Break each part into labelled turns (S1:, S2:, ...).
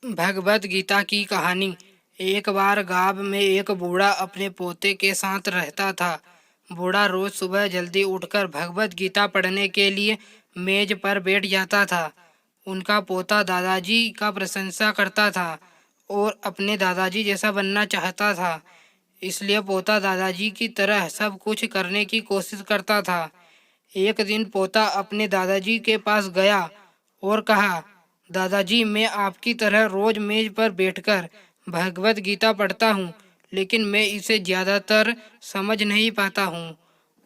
S1: भगवत गीता की कहानी। एक बार गांव में एक बूढ़ा अपने पोते के साथ रहता था। बूढ़ा रोज सुबह जल्दी उठकर भगवत गीता पढ़ने के लिए मेज पर बैठ जाता था। उनका पोता दादाजी का प्रशंसा करता था और अपने दादाजी जैसा बनना चाहता था। इसलिए पोता दादाजी की तरह सब कुछ करने की कोशिश करता था। एक दिन पोता अपने दादाजी के पास गया और कहा, दादाजी, मैं आपकी तरह रोज मेज पर बैठकर भगवत गीता पढ़ता हूँ, लेकिन मैं इसे ज़्यादातर समझ नहीं पाता हूँ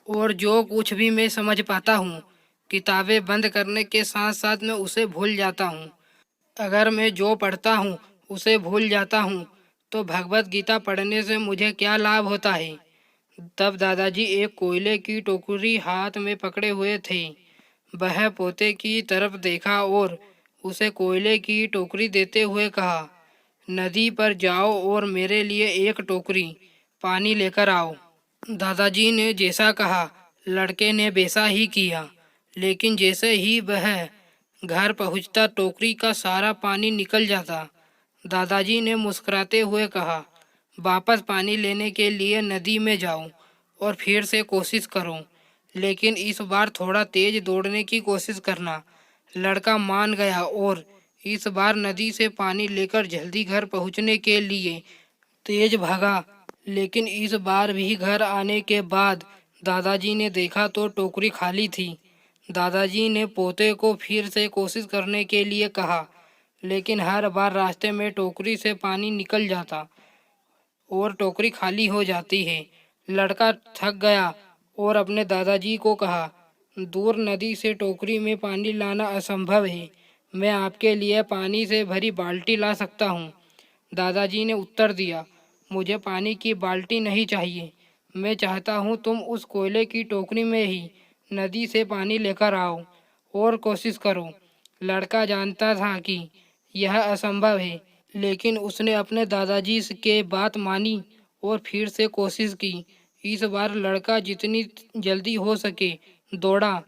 S1: और जो कुछ भी मैं समझ पाता हूँ, किताबें बंद करने के साथ साथ मैं उसे भूल जाता हूँ। अगर मैं जो पढ़ता हूँ उसे भूल जाता हूँ, तो भगवत गीता पढ़ने से मुझे क्या लाभ होता है? तब दादाजी एक कोयले की टोकरी हाथ में पकड़े हुए थे। वह पोते की तरफ देखा और उसे कोयले की टोकरी देते हुए कहा, नदी पर जाओ और मेरे लिए एक टोकरी पानी लेकर आओ। दादाजी ने जैसा कहा, लड़के ने वैसा ही किया, लेकिन जैसे ही वह घर पहुंचता टोकरी का सारा पानी निकल जाता। दादाजी ने मुस्कुराते हुए कहा, वापस पानी लेने के लिए नदी में जाओ और फिर से कोशिश करो, लेकिन इस बार थोड़ा तेज दौड़ने की कोशिश करना। लड़का मान गया और इस बार नदी से पानी लेकर जल्दी घर पहुंचने के लिए तेज भागा। लेकिन इस बार भी घर आने के बाद दादाजी ने देखा तो टोकरी खाली थी। दादाजी ने पोते को फिर से कोशिश करने के लिए कहा, लेकिन हर बार रास्ते में टोकरी से पानी निकल जाता और टोकरी खाली हो जाती है। लड़का थक गया और अपने दादाजी को कहा, दूर नदी से टोकरी में पानी लाना असंभव है। मैं आपके लिए पानी से भरी बाल्टी ला सकता हूँ। दादाजी ने उत्तर दिया, मुझे पानी की बाल्टी नहीं चाहिए। मैं चाहता हूँ तुम उस कोयले की टोकरी में ही नदी से पानी लेकर आओ और कोशिश करो। लड़का जानता था कि यह असंभव है, लेकिन उसने अपने दादाजी के बात मानी और फिर से कोशिश की। इस बार लड़का जितनी जल्दी हो सके दौड़ा,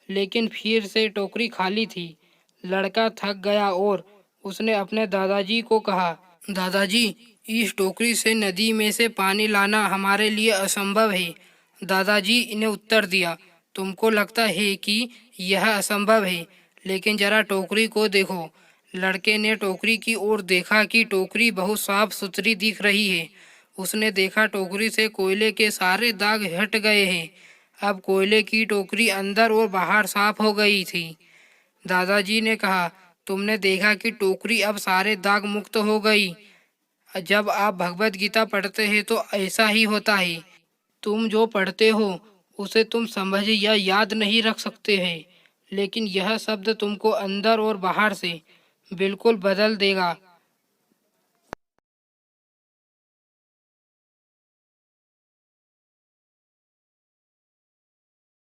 S1: लेकिन फिर से टोकरी खाली थी। लड़का थक गया और उसने अपने दादाजी को कहा, दादाजी, इस टोकरी से नदी में से पानी लाना हमारे लिए असंभव है। दादाजी ने उत्तर दिया, तुमको लगता है कि यह असंभव है, लेकिन जरा टोकरी को देखो। लड़के ने टोकरी की ओर देखा कि टोकरी बहुत साफ सुथरी दिख रही है। उसने देखा टोकरी से कोयले के सारे दाग हट गए हैं। अब कोयले की टोकरी अंदर और बाहर साफ हो गई थी। दादाजी ने कहा, तुमने देखा कि टोकरी अब सारे दाग मुक्त हो गई। जब आप भगवत गीता पढ़ते हैं तो ऐसा ही होता है। तुम जो पढ़ते हो उसे तुम समझ या याद नहीं रख सकते हैं, लेकिन यह शब्द तुमको अंदर और बाहर से बिल्कुल बदल देगा।